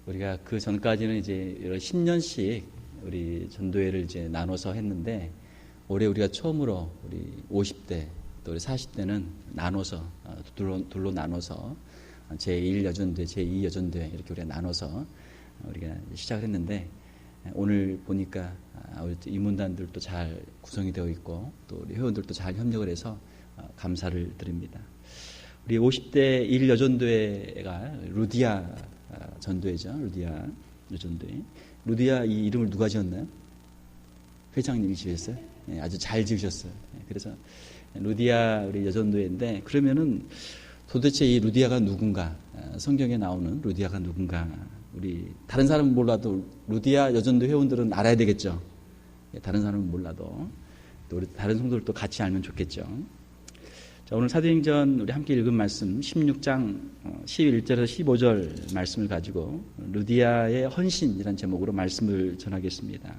우리가 그 전까지는 이제 10년씩 우리 전도회를 이제 나눠서 했는데, 올해 우리가 처음으로 우리 50대 또 우리 40대는 나눠서 둘로 나눠서 제1 여전대, 제2 여전대 이렇게 우리가 나눠서 우리가 시작을 했는데, 오늘 보니까 우리 임문단들도 잘 구성이 되어 있고 또 우리 회원들도 잘 협력을 해서 감사를 드립니다. 우리 50대 1 여전대가 루디아 전도회죠. 루디아 여전대. 루디아 이 이름을 누가 지었나요? 회장님이 지으셨어요? 네, 아주 잘 지으셨어요. 그래서 루디아 우리 여전도회인데, 그러면은 도대체 이 루디아가 누군가, 성경에 나오는 루디아가 누군가, 우리 다른 사람은 몰라도 루디아 여전도 회원들은 알아야 되겠죠. 다른 사람은 몰라도 또 우리 다른 성도들도 같이 알면 좋겠죠. 자, 오늘 사도행전 우리 함께 읽은 말씀 16장 11절에서 15절 말씀을 가지고 루디아의 헌신이라는 제목으로 말씀을 전하겠습니다.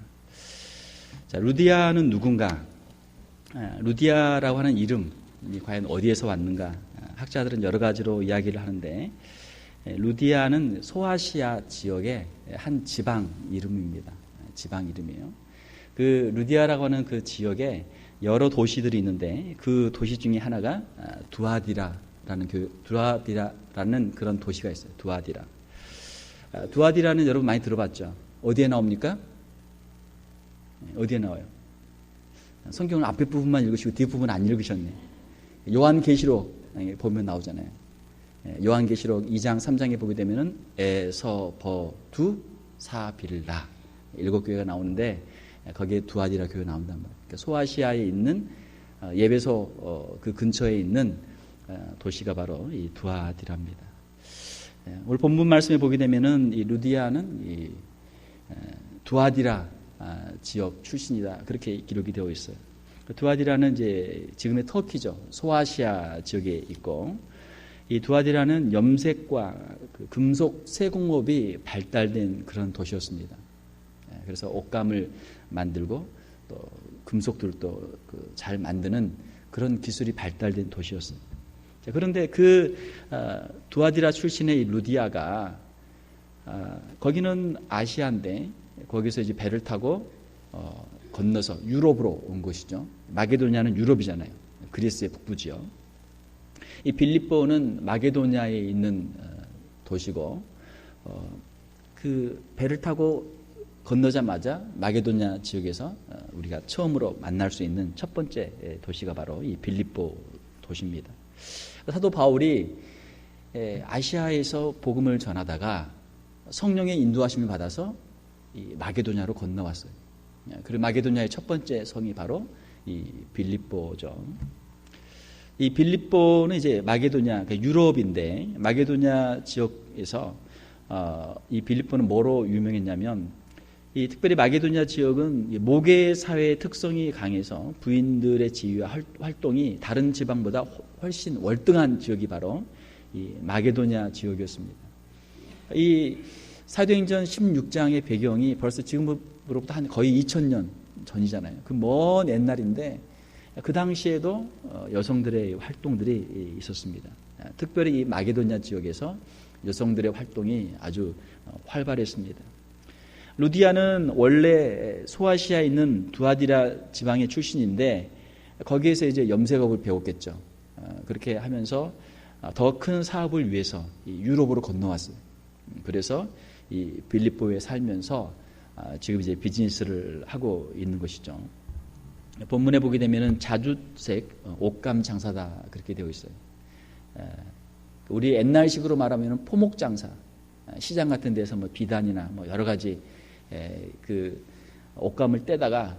자, 루디아는 누군가? 루디아라고 하는 이름이 과연 어디에서 왔는가? 학자들은 여러 가지로 이야기를 하는데, 루디아는 소아시아 지역의 한 지방 이름입니다. 지방 이름이에요. 그 루디아라고 하는 그 지역에 여러 도시들이 있는데, 그 도시 중에 하나가 두아디라라는 그런 도시가 있어요. 두아디라. 두아디라는 여러분 많이 들어봤죠? 어디에 나옵니까? 어디에 나와요? 성경은 앞에 부분만 읽으시고 뒤에 부분 안 읽으셨네. 요한계시록 보면 나오잖아요. 요한계시록 2장 3장에 보게 되면은 에서버두 사빌라 7교회가 나오는데, 거기에 두아디라 교회가 나온단 말이에요. 그러니까 소아시아에 있는 예배소 그 근처에 있는 도시가 바로 이 두아디라입니다. 오늘 본문 말씀에 보게 되면은 이 루디아는 이 두아디라 지역 출신이다, 그렇게 기록이 되어 있어요. 두아디라는 이제 지금의 터키죠. 소아시아 지역에 있고, 이 두아디라는 염색과 그 금속 세공업이 발달된 그런 도시였습니다. 그래서 옷감을 만들고 또 금속들도 잘 만드는 그런 기술이 발달된 도시였습니다. 그런데 그 두아디라 출신의 이 루디아가 거기는 아시아인데, 거기서 이제 배를 타고 건너서 유럽으로 온 것이죠. 마게도냐는 유럽이잖아요. 그리스의 북부지요. 이 빌립보는 마게도냐에 있는 도시고, 그 배를 타고 건너자마자 마게도냐 지역에서 우리가 처음으로 만날 수 있는 첫 번째 도시가 바로 이 빌립보 도시입니다. 사도 바울이 아시아에서 복음을 전하다가 성령의 인도하심을 받아서 이 마게도냐로 건너왔어요. 그리고 마게도냐의 첫 번째 성이 바로 이 빌립보죠. 이 빌립보는 이제 마게도냐, 그러니까 유럽인데, 마게도냐 지역에서 이 빌립보는 뭐로 유명했냐면, 이 특별히 마게도냐 지역은 모계 사회의 특성이 강해서 부인들의 지위와 활동이 다른 지방보다 훨씬 월등한 지역이 바로 이 마게도냐 지역이었습니다. 이 사도행전 16장의 배경이 벌써 지금으로부터 한 거의 2000년 전이잖아요. 그 먼 옛날인데, 그 당시에도 여성들의 활동들이 있었습니다. 특별히 이 마게도냐 지역에서 여성들의 활동이 아주 활발했습니다. 루디아는 원래 소아시아에 있는 두아디라 지방의 출신인데, 거기에서 이제 염색업을 배웠겠죠. 그렇게 하면서 더 큰 사업을 위해서 유럽으로 건너왔어요. 그래서 이 빌립보에 살면서 지금 이제 비즈니스를 하고 있는 것이죠. 본문에 보게 되면은 자주색 옷감 장사다, 그렇게 되어 있어요. 우리 옛날식으로 말하면 포목 장사, 시장 같은 데서 뭐 비단이나 뭐 여러 가지 그 옷감을 떼다가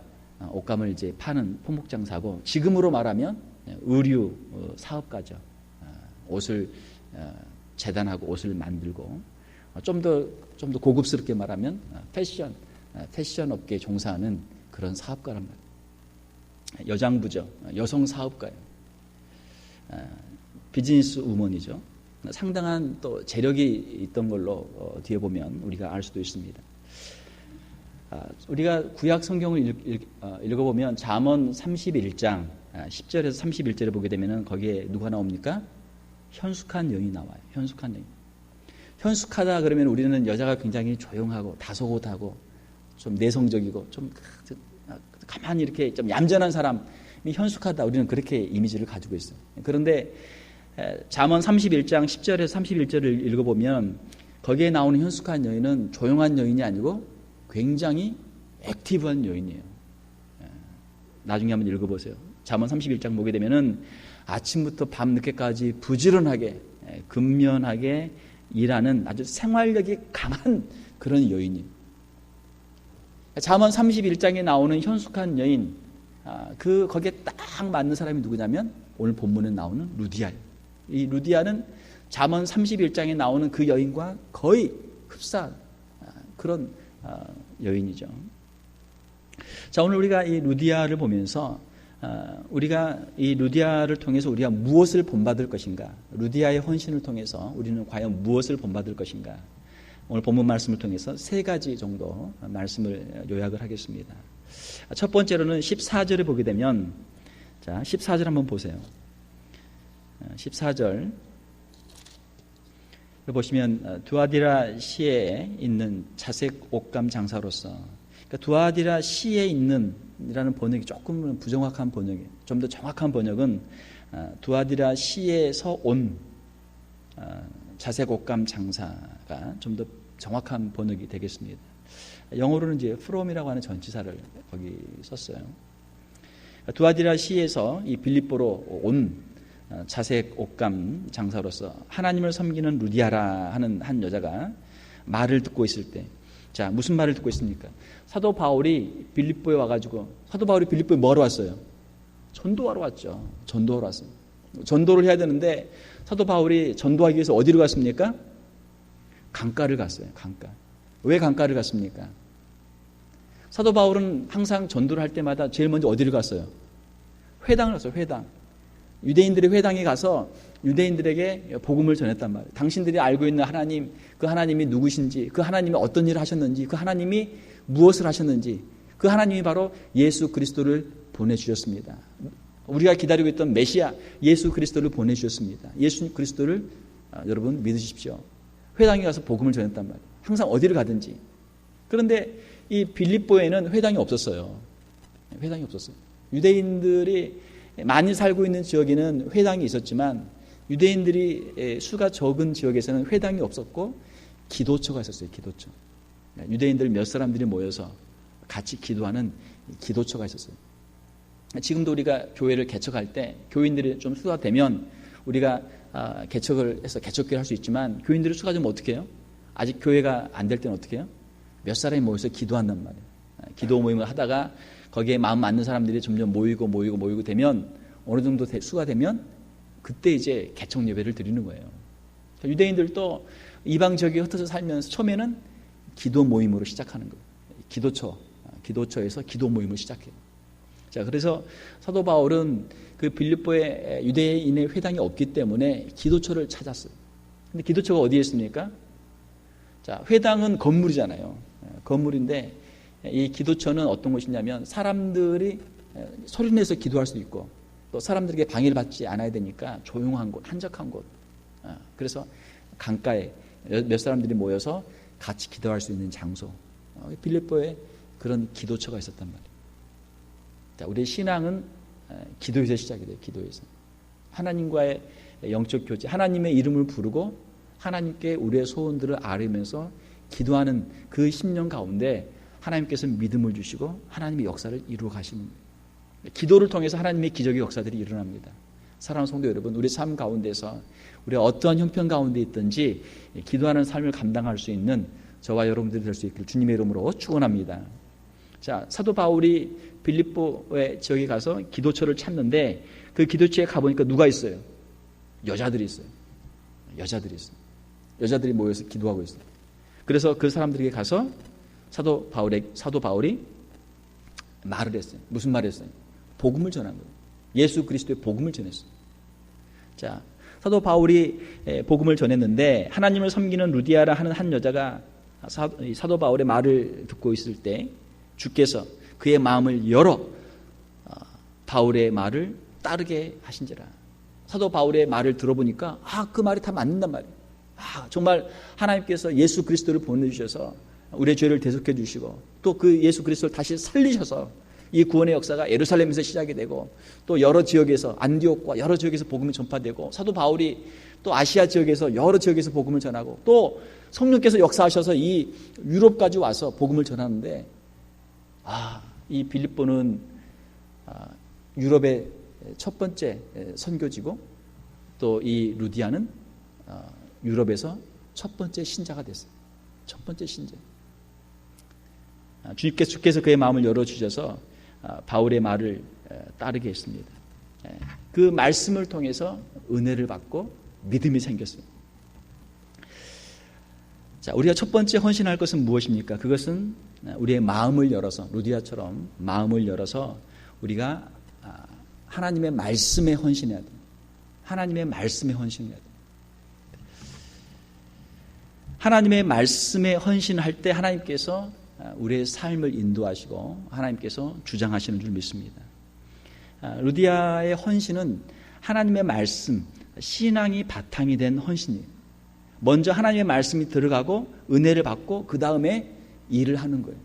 옷감을 이제 파는 포목 장사고, 지금으로 말하면 의류 사업가죠. 옷을 재단하고 옷을 만들고, 좀 더 고급스럽게 말하면 패션 업계에 종사하는 그런 사업가란 말이에요. 여장부죠. 여성 사업가예요. 비즈니스 우먼이죠. 상당한 또 재력이 있던 걸로 뒤에 보면 우리가 알 수도 있습니다. 우리가 구약 성경을 읽어보면 잠언 31장 10절에서 31절에 보게 되면 거기에 누가 나옵니까? 현숙한 여인이 나와요. 현숙한 여인. 현숙하다 그러면 우리는 여자가 굉장히 조용하고 다소곳하고 좀 내성적이고 좀 가만히 이렇게 좀 얌전한 사람이 현숙하다, 우리는 그렇게 이미지를 가지고 있어요. 그런데 잠언 31장 10절에서 31절을 읽어보면 거기에 나오는 현숙한 여인은 조용한 여인이 아니고 굉장히 액티브한 여인이에요. 나중에 한번 읽어보세요. 잠언 31장 보게 되면은 아침부터 밤늦게까지 부지런하게 근면하게 일하는 아주 생활력이 강한 그런 여인이에요. 잠언 31장에 나오는 현숙한 여인, 거기에 딱 맞는 사람이 누구냐면 오늘 본문에 나오는 루디아예요. 이 루디아는 잠언 31장에 나오는 그 여인과 거의 흡사한 그런 여인이죠. 자, 오늘 우리가 이 루디아를 보면서 우리가 이 루디아를 통해서 우리가 무엇을 본받을 것인가, 루디아의 헌신을 통해서 우리는 과연 무엇을 본받을 것인가, 오늘 본문 말씀을 통해서 세 가지 정도 말씀을 요약을 하겠습니다. 첫 번째로는 14절에 보게 되면, 자, 14절 한번 보세요. 14절 보시면 두아디라 시에 있는 자색 옷감 장사로서, 그러니까 두아디라 시에 있는 이라는 번역이 조금 부정확한 번역이에요. 좀 더 정확한 번역은 두아디라 시에서 온 자색 옷감 장사가 좀 더 정확한 번역이 되겠습니다. 영어로는 이제 from이라고 하는 전치사를 거기 썼어요. 두아디라 시에서 이 빌립보로 온 자색 옷감 장사로서 하나님을 섬기는 루디아라 하는 한 여자가 말을 듣고 있을 때, 자, 무슨 말을 듣고 있습니까? 사도 바울이 빌립보에 와가지고, 사도 바울이 빌립보에 뭐하러 왔어요? 전도하러 왔죠. 전도하러 왔어요. 전도를 해야 되는데 사도 바울이 전도하기 위해서 어디로 갔습니까? 강가를 갔어요. 강가. 왜 강가를 갔습니까? 사도 바울은 항상 전도를 할 때마다 제일 먼저 어디를 갔어요? 회당을 갔어요. 회당. 유대인들의 회당에 가서 유대인들에게 복음을 전했단 말이에요. 당신들이 알고 있는 하나님, 그 하나님이 누구신지, 그 하나님이 어떤 일을 하셨는지, 그 하나님이 무엇을 하셨는지, 그 하나님이 바로 예수 그리스도를 보내주셨습니다. 우리가 기다리고 있던 메시아 예수 그리스도를 보내주셨습니다. 예수 그리스도를 여러분 믿으십시오. 회당에 가서 복음을 전했단 말이에요. 항상 어디를 가든지. 그런데 이 빌립보에는 회당이 없었어요. 회당이 없었어요. 유대인들이 많이 살고 있는 지역에는 회당이 있었지만 유대인들이 수가 적은 지역에서는 회당이 없었고 기도처가 있었어요. 기도처. 유대인들 몇 사람들이 모여서 같이 기도하는 기도처가 있었어요. 지금도 우리가 교회를 개척할 때 교인들이 좀 수가 되면 우리가 개척을 해서 개척기를 할 수 있지만 교인들이 수가 좀 어떻게 해요? 아직 교회가 안 될 때는 어떻게 해요? 몇 사람이 모여서 기도한단 말이에요. 기도 모임을 하다가 거기에 마음 맞는 사람들이 점점 모이고 되면 어느 정도 수가 되면 그때 이제 개척 예배를 드리는 거예요. 유대인들도 이방 지역에 흩어져 살면서 처음에는 기도 모임으로 시작하는 거예요. 기도처에서 기도 모임을 시작해요. 자, 그래서 사도 바울은 그 빌립보에 유대인의 회당이 없기 때문에 기도처를 찾았어요. 근데 기도처가 어디에 있습니까? 자, 회당은 건물이잖아요. 건물인데 이 기도처는 어떤 곳이냐면 사람들이 소리내서 기도할 수 있고 또 사람들에게 방해를 받지 않아야 되니까 조용한 곳, 한적한 곳. 그래서 강가에 몇 사람들이 모여서 같이 기도할 수 있는 장소. 빌립보에 그런 기도처가 있었단 말이에요. 자, 우리의 신앙은 기도에서 시작이 돼요. 기도에서. 하나님과의 영적 교제, 하나님의 이름을 부르고 하나님께 우리의 소원들을 아뢰면서 기도하는 그 10년 가운데 하나님께서 믿음을 주시고 하나님의 역사를 이루어 가시는 거예요. 기도를 통해서 하나님의 기적의 역사들이 일어납니다. 사랑하는 성도 여러분, 우리 삶 가운데서 우리가 어떠한 형편 가운데 있든지 기도하는 삶을 감당할 수 있는 저와 여러분들이 될 수 있기를 주님의 이름으로 축원합니다. 자, 사도 바울이 빌립보의 지역에 가서 기도처를 찾는데 그 기도처에 가보니까 누가 있어요? 여자들이 있어요. 여자들이 모여서 기도하고 있어요. 그래서 그 사람들에게 가서 사도 바울이 말을 했어요. 무슨 말을 했어요? 복음을 전한 거예요. 예수 그리스도의 복음을 전했어요. 자, 사도 바울이 복음을 전했는데 하나님을 섬기는 루디아라 하는 한 여자가 사도 바울의 말을 듣고 있을 때 주께서 그의 마음을 열어 바울의 말을 따르게 하신지라. 사도 바울의 말을 들어보니까 그 말이 다 맞는단 말이에요. 정말 하나님께서 예수 그리스도를 보내주셔서 우리의 죄를 대속해 주시고 또 그 예수 그리스도를 다시 살리셔서 이 구원의 역사가 예루살렘에서 시작이 되고 또 여러 지역에서 안디옥과 여러 지역에서 복음이 전파되고 사도 바울이 또 아시아 지역에서 여러 지역에서 복음을 전하고 또 성령께서 역사하셔서 이 유럽까지 와서 복음을 전하는데 이 빌립보는 유럽의 첫 번째 선교지고 또 이 루디아는 유럽에서 첫 번째 신자가 됐어요. 첫 번째 신자. 주께서 그의 마음을 열어주셔서 바울의 말을 따르게 했습니다. 그 말씀을 통해서 은혜를 받고 믿음이 생겼어요. 자, 우리가 첫 번째 헌신할 것은 무엇입니까? 그것은 우리의 마음을 열어서 루디아처럼 마음을 열어서 우리가 하나님의 말씀에 헌신해야 돼요. 하나님의 말씀에 헌신해야 돼요. 하나님의 말씀에 헌신할 때 하나님께서 우리의 삶을 인도하시고 하나님께서 주장하시는 줄 믿습니다. 루디아의 헌신은 하나님의 말씀, 신앙이 바탕이 된 헌신이에요. 먼저 하나님의 말씀이 들어가고 은혜를 받고 그 다음에 일을 하는 거예요.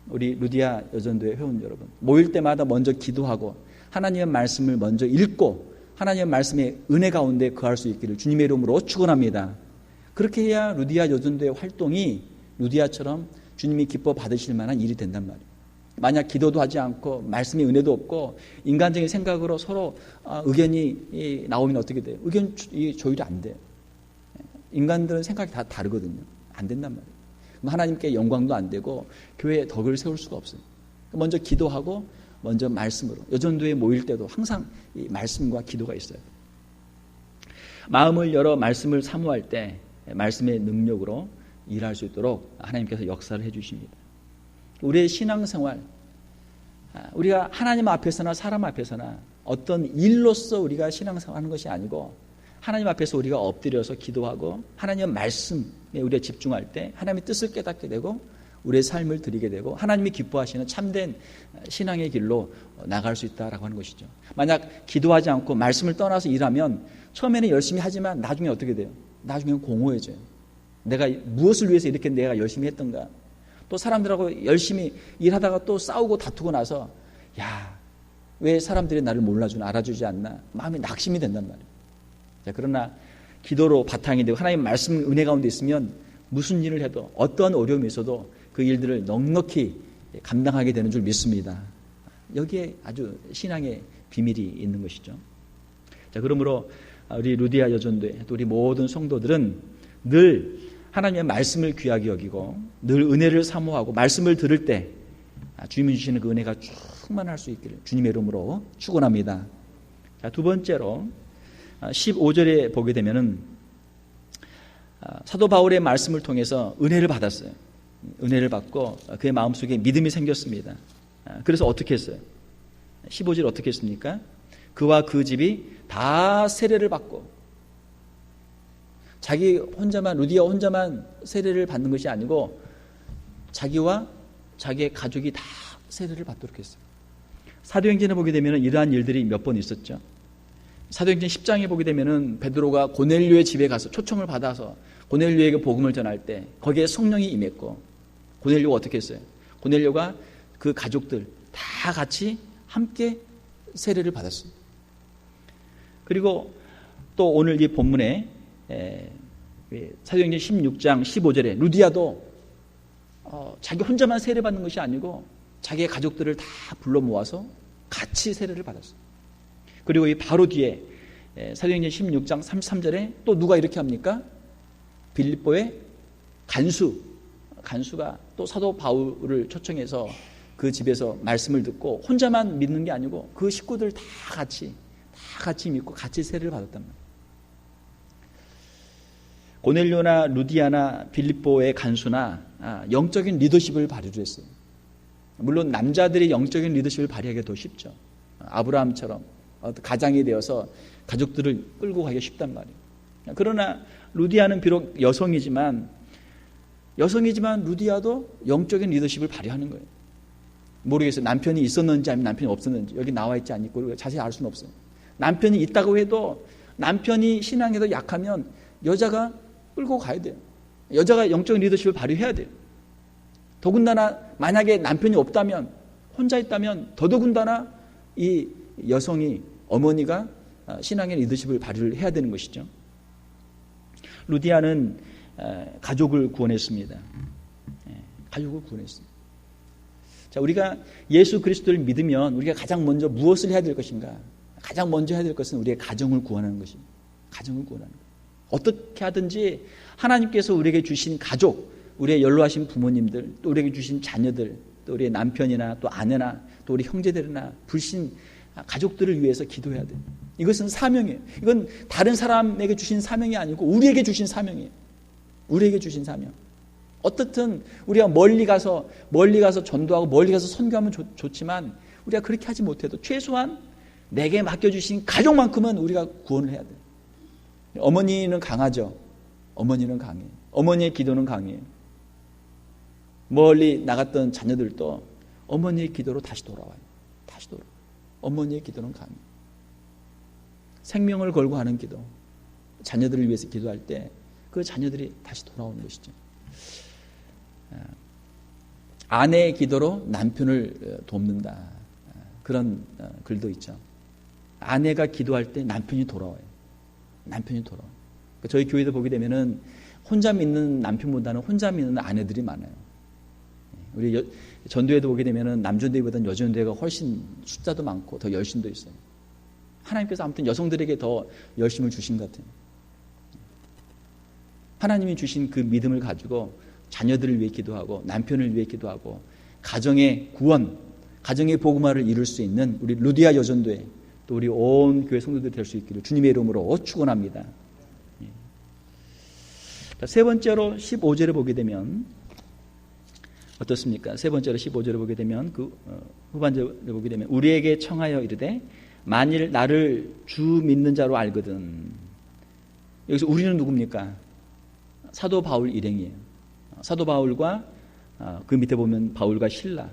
우리 루디아 여전도의 회원 여러분, 모일 때마다 먼저 기도하고 하나님의 말씀을 먼저 읽고 하나님의 말씀의 은혜 가운데 거할 수 있기를 주님의 이름으로 축원합니다. 그렇게 해야 루디아 여전도의 활동이 루디아처럼 주님이 기뻐 받으실 만한 일이 된단 말이에요. 만약 기도도 하지 않고 말씀의 은혜도 없고 인간적인 생각으로 서로 의견이 나오면 어떻게 돼요? 의견 조율이 안 돼요. 인간들은 생각이 다 다르거든요. 안 된단 말이에요. 그럼 하나님께 영광도 안 되고 교회에 덕을 세울 수가 없어요. 먼저 기도하고 먼저 말씀으로 여전도에 모일 때도 항상 이 말씀과 기도가 있어요. 마음을 열어 말씀을 사모할 때 말씀의 능력으로 일할 수 있도록 하나님께서 역사를 해주십니다. 우리의 신앙생활, 우리가 하나님 앞에서나 사람 앞에서나 어떤 일로서 우리가 신앙생활하는 것이 아니고 하나님 앞에서 우리가 엎드려서 기도하고 하나님의 말씀에 우리가 집중할 때 하나님의 뜻을 깨닫게 되고 우리의 삶을 드리게 되고 하나님이 기뻐하시는 참된 신앙의 길로 나갈 수 있다라고 하는 것이죠. 만약 기도하지 않고 말씀을 떠나서 일하면 처음에는 열심히 하지만 나중에 어떻게 돼요? 나중에는 공허해져요. 내가 무엇을 위해서 이렇게 내가 열심히 했던가. 또 사람들하고 열심히 일하다가 또 싸우고 다투고 나서 왜 사람들이 나를 몰라주나 알아주지 않나 마음이 낙심이 된단 말이에요. 자, 그러나 기도로 바탕이 되고 하나님 말씀 은혜 가운데 있으면 무슨 일을 해도 어떠한 어려움이 있어도 그 일들을 넉넉히 감당하게 되는 줄 믿습니다. 여기에 아주 신앙의 비밀이 있는 것이죠. 자, 그러므로 우리 루디아 여전도회 또 우리 모든 성도들은 늘 하나님의 말씀을 귀하게 여기고 늘 은혜를 사모하고 말씀을 들을 때 주님이 주시는 그 은혜가 충만할 수 있기를 주님의 이름으로 축원합니다. 자, 두 번째로 15절에 보게 되면은 사도 바울의 말씀을 통해서 은혜를 받았어요. 은혜를 받고 그의 마음속에 믿음이 생겼습니다. 그래서 어떻게 했어요? 15절 어떻게 했습니까? 그와 그 집이 다 세례를 받고 자기 혼자만 루디아 혼자만 세례를 받는 것이 아니고 자기와 자기의 가족이 다 세례를 받도록 했어요. 사도행전에 보게 되면 이러한 일들이 몇 번 있었죠. 사도행전 10장에 보게 되면 베드로가 고넬료의 집에 가서 초청을 받아서 고넬료에게 복음을 전할 때 거기에 성령이 임했고 고넬료가 어떻게 했어요? 고넬료가 그 가족들 다 같이 함께 세례를 받았어요. 그리고 또 오늘 이 본문에 사도행전 16장 15절에 루디아도 자기 혼자만 세례받는 것이 아니고 자기의 가족들을 다 불러 모아서 같이 세례를 받았어요. 그리고 이 바로 뒤에 사도행전 16장 33절에 또 누가 이렇게 합니까? 빌립보의 간수가 또 사도 바울을 초청해서 그 집에서 말씀을 듣고 혼자만 믿는 게 아니고 그 식구들 다 같이 믿고 같이 세례를 받았단 말이에요. 고넬료나 루디아나 빌립보의 간수나 영적인 리더십을 발휘를 했어요. 물론 남자들이 영적인 리더십을 발휘하기가 더 쉽죠. 아브라함처럼 가장이 되어서 가족들을 끌고 가기가 쉽단 말이에요. 그러나 루디아는 비록 여성이지만 루디아도 영적인 리더십을 발휘하는 거예요. 모르겠어요. 남편이 있었는지 아니면 남편이 없었는지 여기 나와 있지 않고 자세히 알 수는 없어요. 남편이 있다고 해도 남편이 신앙에도 약하면 여자가 끌고 가야 돼요. 여자가 영적 리더십을 발휘해야 돼요. 더군다나 만약에 남편이 없다면, 혼자 있다면 더더군다나 이 여성이, 어머니가 신앙의 리더십을 발휘를 해야 되는 것이죠. 루디아는 가족을 구원했습니다. 가족을 구원했습니다. 자, 우리가 예수 그리스도를 믿으면 우리가 가장 먼저 무엇을 해야 될 것인가? 가장 먼저 해야 될 것은 우리의 가정을 구원하는 것입니다. 가정을 구원하는 것. 어떻게 하든지 하나님께서 우리에게 주신 가족, 우리의 연로하신 부모님들, 또 우리에게 주신 자녀들, 또 우리의 남편이나 또 아내나 또 우리 형제들이나 불신 가족들을 위해서 기도해야 돼요. 이것은 사명이에요. 이건 다른 사람에게 주신 사명이 아니고 우리에게 주신 사명이에요. 우리에게 주신 사명. 어떻든 우리가 멀리 가서 전도하고 멀리 가서 선교하면 좋지만 우리가 그렇게 하지 못해도 최소한 내게 맡겨주신 가족만큼은 우리가 구원을 해야 돼요. 어머니는 강하죠. 어머니는 강해요. 어머니의 기도는 강해요. 멀리 나갔던 자녀들도 어머니의 기도로 다시 돌아와요. 다시 돌아와요. 어머니의 기도는 강해요. 생명을 걸고 하는 기도, 자녀들을 위해서 기도할 때 그 자녀들이 다시 돌아오는 것이죠. 아내의 기도로 남편을 돕는다. 그런 글도 있죠. 아내가 기도할 때 남편이 돌아와요. 남편이 돌아와요. 그러니까 저희 교회도 보게 되면은 혼자 믿는 남편보다는 혼자 믿는 아내들이 많아요. 우리 전도회도 보게 되면은 남전도회보다는 여전도회가 훨씬 숫자도 많고 더 열심도 있어요. 하나님께서 아무튼 여성들에게 더 열심을 주신 것 같아요. 하나님이 주신 그 믿음을 가지고 자녀들을 위해 기도하고 남편을 위해 기도하고 가정의 구원, 가정의 복음화를 이룰 수 있는 우리 루디아 여전도회, 또 우리 온 교회 성도들이 될 수 있기를 주님의 이름으로 축원합니다. 세 번째로 15절을 보게 되면 어떻습니까? 세 번째로 15절을 보게 되면 그 후반절을 보게 되면 우리에게 청하여 이르되 만일 나를 주 믿는 자로 알거든. 여기서 우리는 누굽니까? 사도 바울 일행이에요. 사도 바울과 그 밑에 보면 바울과 실라,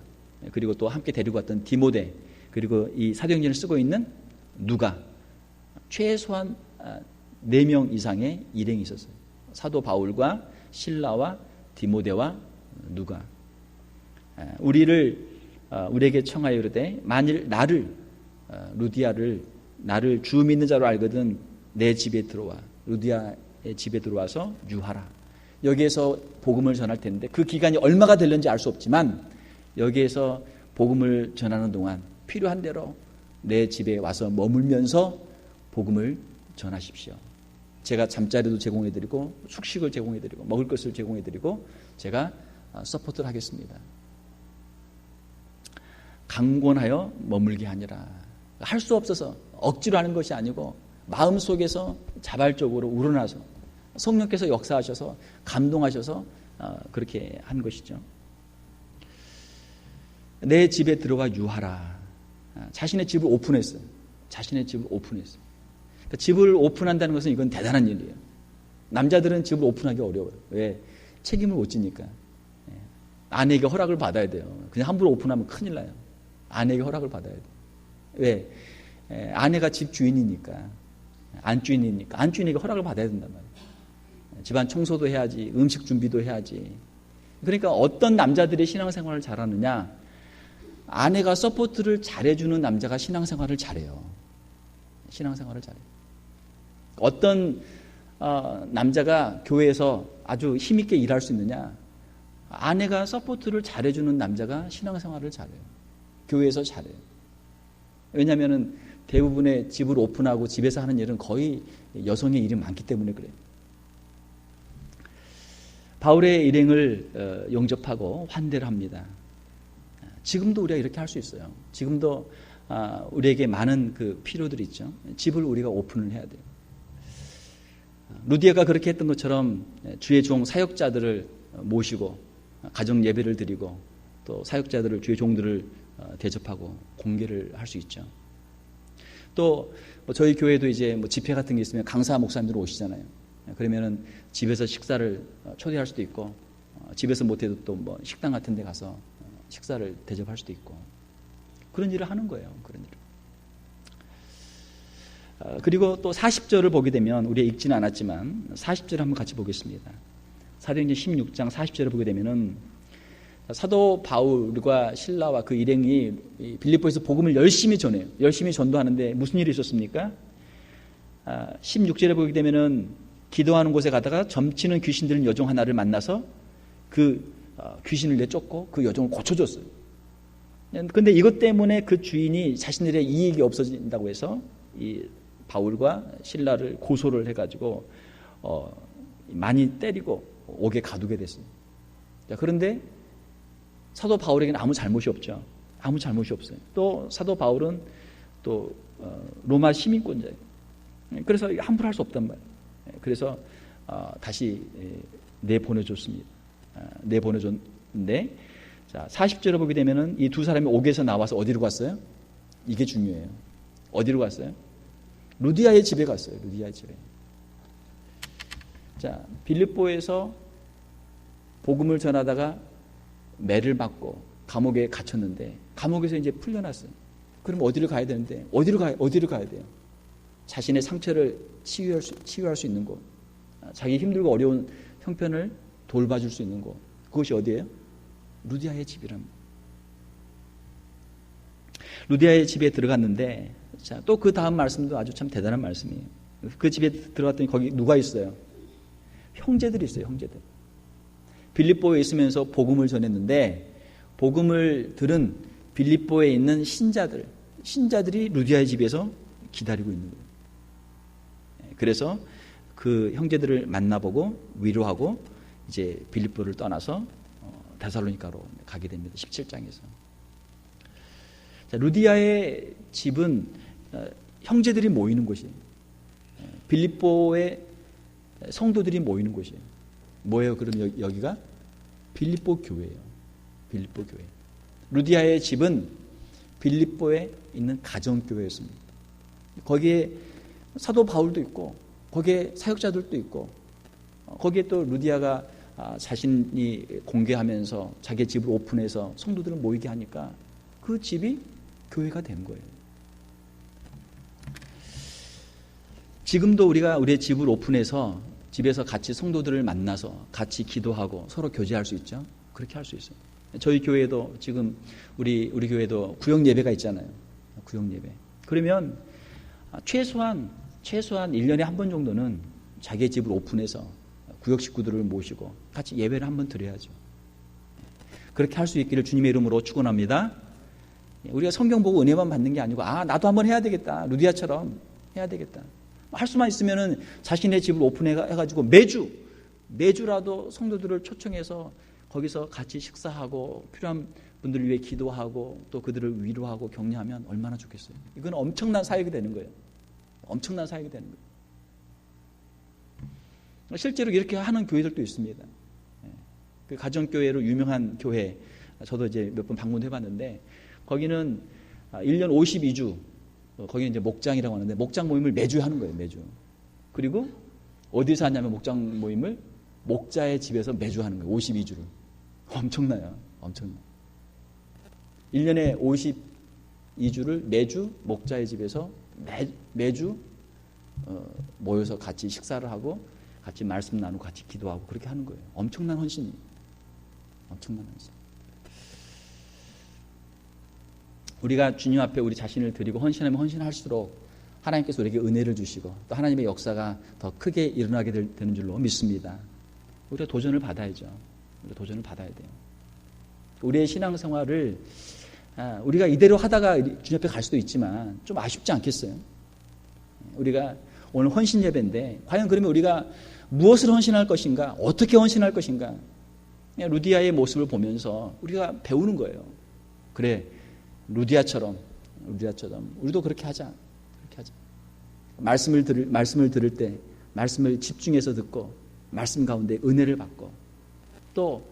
그리고 또 함께 데리고 왔던 디모데, 그리고 이 사도행전을 쓰고 있는 누가, 최소한 4명 이상의 일행이 있었어요. 사도 바울과 실라와 디모데와 누가. 우리에게 청하여 이르되 만일 루디아를 나를 주 믿는 자로 알거든 내 집에 들어와. 루디아의 집에 들어와서 유하라. 여기에서 복음을 전할 텐데 그 기간이 얼마가 될는지 알 수 없지만 여기에서 복음을 전하는 동안 필요한 대로 내 집에 와서 머물면서 복음을 전하십시오. 제가 잠자리도 제공해드리고 숙식을 제공해드리고 먹을 것을 제공해드리고 제가 서포트를 하겠습니다. 강권하여 머물게 하니라. 할 수 없어서 억지로 하는 것이 아니고 마음속에서 자발적으로 우러나서 성령께서 역사하셔서 감동하셔서 그렇게 한 것이죠. 내 집에 들어가 유하라. 자신의 집을 오픈했어요. 자신의 집을 오픈했어요. 그러니까 집을 오픈한다는 것은 이건 대단한 일이에요. 남자들은 집을 오픈하기 어려워요. 왜? 책임을 못 지니까. 아내에게 허락을 받아야 돼요. 그냥 함부로 오픈하면 큰일 나요. 아내에게 허락을 받아야 돼요. 왜? 아내가 집 주인이니까. 안주인이니까. 안주인에게 허락을 받아야 된단 말이에요. 집안 청소도 해야지, 음식 준비도 해야지. 그러니까 어떤 남자들이 신앙생활을 잘하느냐? 아내가 서포트를 잘해주는 남자가 신앙생활을 잘해요. 신앙생활을 잘해요. 어떤 남자가 교회에서 아주 힘있게 일할 수 있느냐? 아내가 서포트를 잘해주는 남자가 신앙생활을 잘해요. 교회에서 잘해요. 왜냐하면 대부분의 집을 오픈하고 집에서 하는 일은 거의 여성의 일이 많기 때문에 그래요. 바울의 일행을 영접하고 환대를 합니다. 지금도 우리가 이렇게 할 수 있어요. 지금도 우리에게 많은 그 필요들이 있죠. 집을 우리가 오픈을 해야 돼요. 루디아가 그렇게 했던 것처럼 주의 종 사역자들을 모시고 가정 예배를 드리고 또 사역자들을 주의 종들을 대접하고 공개를 할 수 있죠. 또 저희 교회도 이제 집회 같은 게 있으면 강사 목사님들 오시잖아요. 그러면은 집에서 식사를 초대할 수도 있고 집에서 못해도 또 뭐 식당 같은 데 가서 식사를 대접할 수도 있고 그런 일을 하는 거예요. 그런 일을. 그리고 또 40절을 보게 되면 우리가 읽지는 않았지만 40절을 한번 같이 보겠습니다. 사도행전 16장 40절을 보게 되면은 사도 바울과 실라와 그 일행이 빌립보에서 복음을 열심히 전해요. 열심히 전도하는데 무슨 일이 있었습니까? 16절에 보게 되면은 기도하는 곳에 가다가 점치는 귀신 들린 여종 하나를 만나서 그 귀신을 내쫓고 그 여종을 고쳐줬어요. 그런데 이것 때문에 그 주인이 자신들의 이익이 없어진다고 해서 이 바울과 실라를 고소를 해가지고 많이 때리고 옥에 가두게 됐어요. 그런데 사도 바울에게는 아무 잘못이 없죠. 아무 잘못이 없어요. 또 사도 바울은 또 로마 시민권자예요. 그래서 함부로 할 수 없단 말이에요. 그래서 다시 내보내줬습니다. 내보내줬는데, 자 40절을 보게 되면은 이 두 사람이 옥에서 나와서 어디로 갔어요? 이게 중요해요. 어디로 갔어요? 루디아의 집에 갔어요. 루디아의 집에. 자, 빌립보에서 복음을 전하다가 매를 맞고 감옥에 갇혔는데 감옥에서 이제 풀려났어요. 그럼 어디를 가야 되는데 어디로 가야 돼요? 자신의 상처를 치유할 수 있는 곳, 자기 힘들고 어려운 형편을 돌봐줄 수 있는 곳, 그것이 어디예요? 루디아의 집이랍니다. 루디아의 집에 들어갔는데, 자, 또 그 다음 말씀도 아주 참 대단한 말씀이에요. 그 집에 들어갔더니 거기 누가 있어요? 형제들이 있어요. 형제들. 빌립보에 있으면서 복음을 전했는데 복음을 들은 빌립보에 있는 신자들이 루디아의 집에서 기다리고 있는 거예요. 그래서 그 형제들을 만나보고 위로하고 이제 빌립보를 떠나서 데살로니가로 가게 됩니다. 17장에서. 자, 루디아의 집은 형제들이 모이는 곳이에요. 빌립보의 성도들이 모이는 곳이에요. 뭐예요? 그럼 여기가 빌립보 교회예요. 빌립보 교회. 루디아의 집은 빌립보에 있는 가정교회였습니다. 거기에 사도 바울도 있고 거기에 사역자들도 있고 거기에 또 루디아가 자신이 공개하면서 자기 집을 오픈해서 성도들을 모이게 하니까 그 집이 교회가 된 거예요. 지금도 우리가 우리의 집을 오픈해서 집에서 같이 성도들을 만나서 같이 기도하고 서로 교제할 수 있죠. 그렇게 할 수 있어요. 저희 교회도 지금 우리 교회도 구역 예배가 있잖아요. 구역 예배. 그러면 최소한 1년에 한 번 정도는 자기의 집을 오픈해서 구역 식구들을 모시고 같이 예배를 한번 드려야죠. 그렇게 할 수 있기를 주님의 이름으로 축원합니다. 우리가 성경 보고 은혜만 받는 게 아니고 나도 한번 해야 되겠다. 루디아처럼 해야 되겠다. 할 수만 있으면은 자신의 집을 오픈해가지고 매주라도 성도들을 초청해서 거기서 같이 식사하고 필요한 분들을 위해 기도하고 또 그들을 위로하고 격려하면 얼마나 좋겠어요. 이건 엄청난 사역이 되는 거예요. 엄청난 사역이 되는 거예요. 실제로 이렇게 하는 교회들도 있습니다. 그 가정교회로 유명한 교회, 저도 이제 몇 번 방문해 봤는데 거기는 1년 52주 거기는 이제 목장이라고 하는데 목장 모임을 매주 하는 거예요. 매주. 그리고 어디서 하냐면 목장 모임을 목자의 집에서 매주 하는 거예요. 52주를. 엄청나요. 엄청나요. 1년에 52주를 매주 목자의 집에서 매주 모여서 같이 식사를 하고 같이 말씀 나누고 같이 기도하고 그렇게 하는 거예요. 엄청난 헌신이에요. 엄청난 헌신. 우리가 주님 앞에 우리 자신을 드리고 헌신하면 헌신할수록 하나님께서 우리에게 은혜를 주시고 또 하나님의 역사가 더 크게 일어나게 되는 줄로 믿습니다. 우리가 도전을 받아야죠. 우리가 도전을 받아야 돼요. 우리의 신앙생활을 우리가 이대로 하다가 주님 앞에 갈 수도 있지만 좀 아쉽지 않겠어요? 우리가 오늘 헌신 예배인데 과연 그러면 우리가 무엇을 헌신할 것인가? 어떻게 헌신할 것인가? 루디아의 모습을 보면서 우리가 배우는 거예요. 그래, 루디아처럼 우리도 그렇게 하자. 그렇게 하자. 말씀을 들을 때 말씀을 집중해서 듣고 말씀 가운데 은혜를 받고 또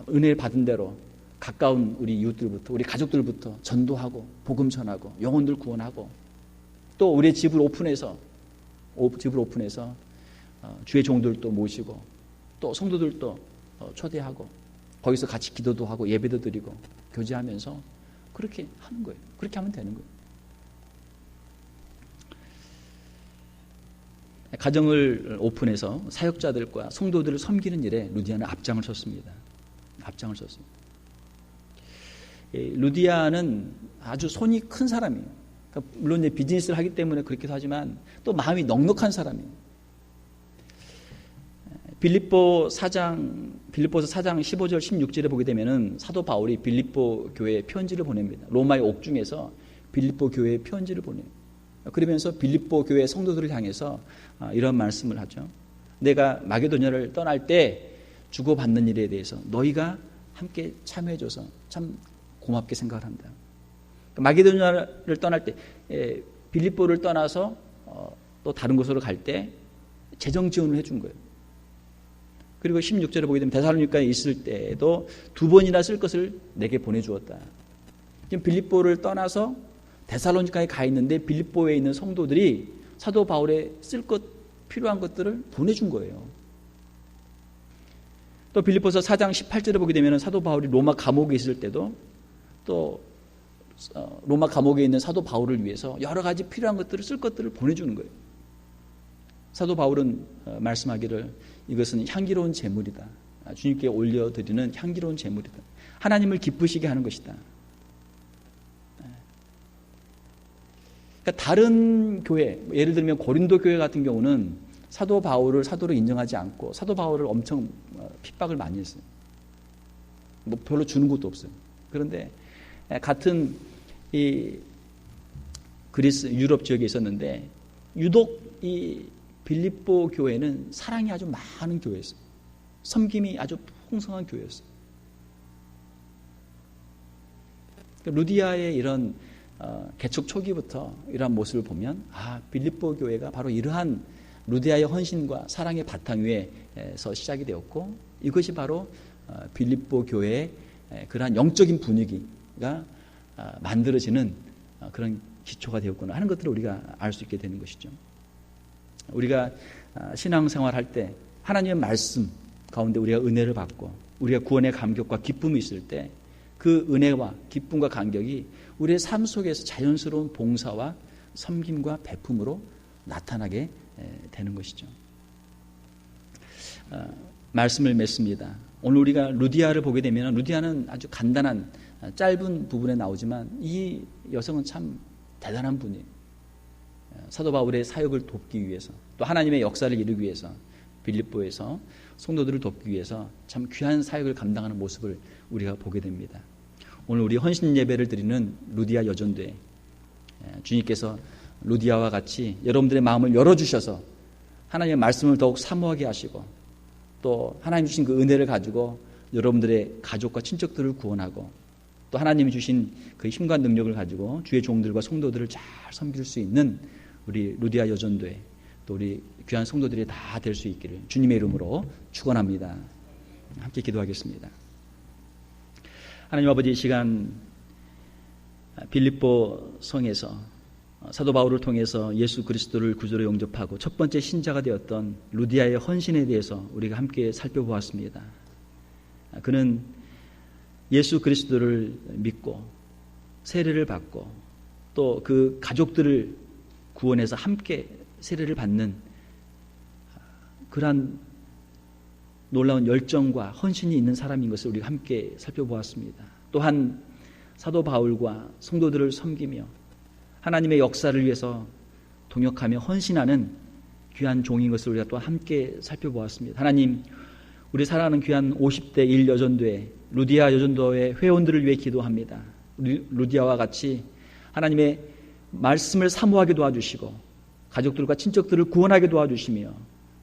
은혜를 받은 대로 가까운 우리 이웃들부터 우리 가족들부터 전도하고 복음 전하고 영혼들 구원하고 또 우리의 집을 오픈해서 주의 종들도 모시고 또 성도들도 초대하고 거기서 같이 기도도 하고 예배도 드리고 교제하면서 그렇게 하는 거예요. 그렇게 하면 되는 거예요. 가정을 오픈해서 사역자들과 성도들을 섬기는 일에 루디아는 앞장을 섰습니다. 앞장을 섰습니다. 루디아는 아주 손이 큰 사람이에요. 그러니까 물론 이제 비즈니스를 하기 때문에 그렇기도 하지만 또 마음이 넉넉한 사람이에요. 빌립보서 4장 15절 16절에 보게 되면은 사도 바울이 빌립보 교회에 편지를 보냅니다. 로마의 옥중에서 빌립보 교회에 편지를 보내요. 그러면서 빌립보 교회 성도들을 향해서 이런 말씀을 하죠. 내가 마게도냐를 떠날 때 주고받는 일에 대해서 너희가 함께 참여해줘서 참 고맙게 생각을 한다. 마게도냐를 떠날 때 빌립보를 떠나서 또 다른 곳으로 갈 때 재정 지원을 해준 거예요. 그리고 16절에 보게 되면 데살로니가에 있을 때에도 2번이나 쓸 것을 내게 보내주었다. 지금 빌립보를 떠나서 데살로니가에 가 있는데 빌립보에 있는 성도들이 사도 바울의 쓸 것 필요한 것들을 보내준 거예요. 또 빌립보서 4장 18절에 보게 되면 사도 바울이 로마 감옥에 있을 때도 또 로마 감옥에 있는 사도 바울을 위해서 여러 가지 필요한 것들을 쓸 것들을 보내주는 거예요. 사도 바울은 말씀하기를 이것은 향기로운 제물이다. 주님께 올려드리는 향기로운 제물이다. 하나님을 기쁘시게 하는 것이다. 그러니까 다른 교회, 예를 들면 고린도 교회 같은 경우는 사도 바울을 사도로 인정하지 않고 사도 바울을 엄청 핍박을 많이 했어요. 뭐 별로 주는 것도 없어요. 그런데 같은 이 그리스 유럽 지역에 있었는데 유독 이 빌립보 교회는 사랑이 아주 많은 교회였어요. 섬김이 아주 풍성한 교회였어요. 루디아의 이런 개척 초기부터 이러한 모습을 보면 빌립보 교회가 바로 이러한 루디아의 헌신과 사랑의 바탕 위에서 시작이 되었고 이것이 바로 빌립보 교회의 그러한 영적인 분위기가 만들어지는 그런 기초가 되었구나 하는 것들을 우리가 알 수 있게 되는 것이죠. 우리가 신앙생활 할 때 하나님의 말씀 가운데 우리가 은혜를 받고 우리가 구원의 감격과 기쁨이 있을 때 그 은혜와 기쁨과 감격이 우리의 삶 속에서 자연스러운 봉사와 섬김과 베품으로 나타나게 되는 것이죠. 말씀을 맺습니다. 오늘 우리가 루디아를 보게 되면 루디아는 아주 간단한 짧은 부분에 나오지만 이 여성은 참 대단한 분이에요. 사도 바울의 사역을 돕기 위해서 또 하나님의 역사를 이루기 위해서 빌립보에서 성도들을 돕기 위해서 참 귀한 사역을 감당하는 모습을 우리가 보게 됩니다. 오늘 우리 헌신 예배를 드리는 루디아 여전대 주님께서 루디아와 같이 여러분들의 마음을 열어주셔서 하나님의 말씀을 더욱 사모하게 하시고 또 하나님 주신 그 은혜를 가지고 여러분들의 가족과 친척들을 구원하고 또 하나님이 주신 그 힘과 능력을 가지고 주의 종들과 성도들을 잘 섬길 수 있는 우리 루디아 여전대 또 우리 귀한 성도들이 다 될 수 있기를 주님의 이름으로 축원합니다. 함께 기도하겠습니다. 하나님 아버지, 이 시간 빌립보 성에서 사도 바울을 통해서 예수 그리스도를 구주로 영접하고 첫 번째 신자가 되었던 루디아의 헌신에 대해서 우리가 함께 살펴보았습니다. 그는 예수 그리스도를 믿고 세례를 받고 또 그 가족들을 구원해서 함께 세례를 받는 그러한 놀라운 열정과 헌신이 있는 사람인 것을 우리가 함께 살펴보았습니다. 또한 사도 바울과 성도들을 섬기며 하나님의 역사를 위해서 동역하며 헌신하는 귀한 종인 것을 우리가 또 함께 살펴보았습니다. 하나님, 우리 사랑하는 귀한 50대 1 여전도회 루디아 여전도회 회원들을 위해 기도합니다. 루디아와 같이 하나님의 말씀을 사모하게 도와주시고 가족들과 친척들을 구원하게 도와주시며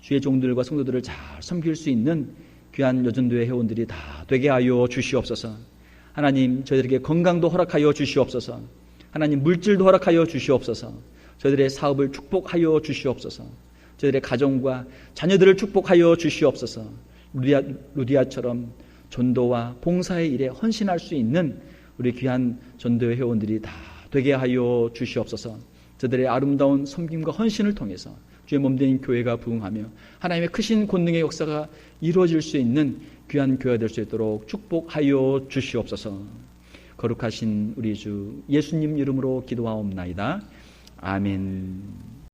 주의 종들과 성도들을 잘 섬길 수 있는 귀한 여전도회 회원들이 다 되게 하여 주시옵소서. 하나님, 저희들에게 건강도 허락하여 주시옵소서. 하나님, 물질도 허락하여 주시옵소서. 저희들의 사업을 축복하여 주시옵소서. 저희들의 가정과 자녀들을 축복하여 주시옵소서. 루디아처럼 전도와 봉사의 일에 헌신할 수 있는 우리 귀한 전도회 회원들이 다 되게 하여 주시옵소서. 저들의 아름다운 섬김과 헌신을 통해서 주의 몸된 교회가 부흥하며 하나님의 크신 권능의 역사가 이루어질 수 있는 귀한 교회가 될 수 있도록 축복하여 주시옵소서. 거룩하신 우리 주 예수님 이름으로 기도하옵나이다. 아멘.